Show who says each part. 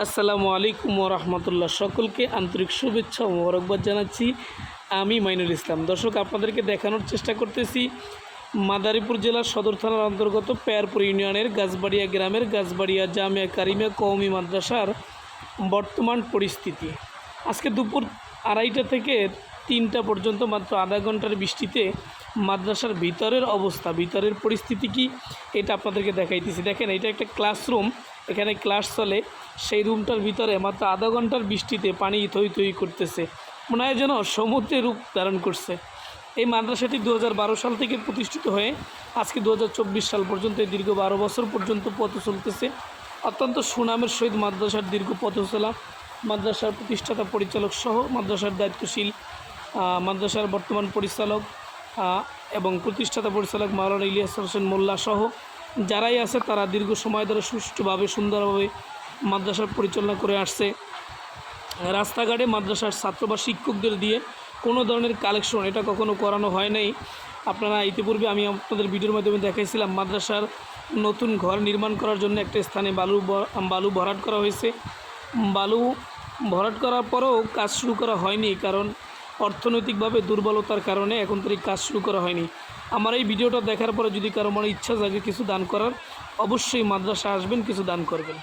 Speaker 1: আসসালামু আলাইকুম রহমতুল্লাহ। সকলকে আন্তরিক শুভেচ্ছা ও মোবারকবাদ জানাচ্ছি। আমি মাইনুল ইসলাম। দর্শক, আপনাদেরকে দেখানোর চেষ্টা করতেছি মাদারীপুর জেলার সদর থানার অন্তর্গত পেয়ারপুর ইউনিয়নের গাছবাড়িয়া গ্রামের গাছবাড়িয়া জামিয়া কারিমিয়া কওমি মাদ্রাসার বর্তমান পরিস্থিতি। আজকে দুপুর 2:30 থেকে 3টা পর্যন্ত মাত্র আধা ঘন্টার বৃষ্টিতে মাদ্রাসার ভিতরের অবস্থা, ভিতরের পরিস্থিতি কি, এটা আপনাদেরকে দেখাইতেছি। দেখেন, এটা একটা ক্লাসরুম, এখানে ক্লাস চলে। সেই রুমটার ভিতরে মাত্র আধা ঘন্টার বৃষ্টিতে পানি থই থই করতেছে, মনে হয় যেন সমুদ্রে রূপ ধারণ করছে। এই মাদ্রাসাটি 2012 সাল থেকে প্রতিষ্ঠিত হয়ে আজকে 2024 সাল পর্যন্ত, এই দীর্ঘ 12 বছর পর্যন্ত পথ চলতেছে। অত্যন্ত সুনামের সহিত মাদ্রাসার দীর্ঘ পথ চলা, মাদ্রাসার প্রতিষ্ঠাতা পরিচালক সহ মাদ্রাসার দায়িত্বশীল মাদ্রাসার বর্তমান পরিচালক এবং প্রতিষ্ঠাতা পরিচালক মাওলানা ইলিয়াস হোসেন মোল্লা সহ যারাই আছে, তারা দীর্ঘ সময় ধরে সুষ্ঠুভাবে সুন্দরভাবে মাদ্রাসার পরিচালনা করে আসছে। রাস্তাঘাটে মাদ্রাসার ছাত্র বা শিক্ষকদের দিয়ে কোনো ধরনের কালেকশন এটা কখনো করানো হয় নাই। আপনারা ইতিপূর্বে আমি আপনাদের ভিডিওর মাধ্যমে দেখাইছিলাম, মাদ্রাসার নতুন ঘর নির্মাণ করার জন্য একটা স্থানে বালু ভরাট করা হয়েছে। বালু ভরাট করার পরেও কাজ শুরু করা হয়নি, কারণ অর্থনৈতিকভাবে দুর্বলতার কারণে এখন থেকে কাজ শুরু করা হয়নি। আমার এই ভিডিওটা দেখার পরে যদি কারো মনে ইচ্ছা জাগে কিছু দান করার, অবশ্যই মাদ্রাসা আসবেন, কিছু দান করবেন।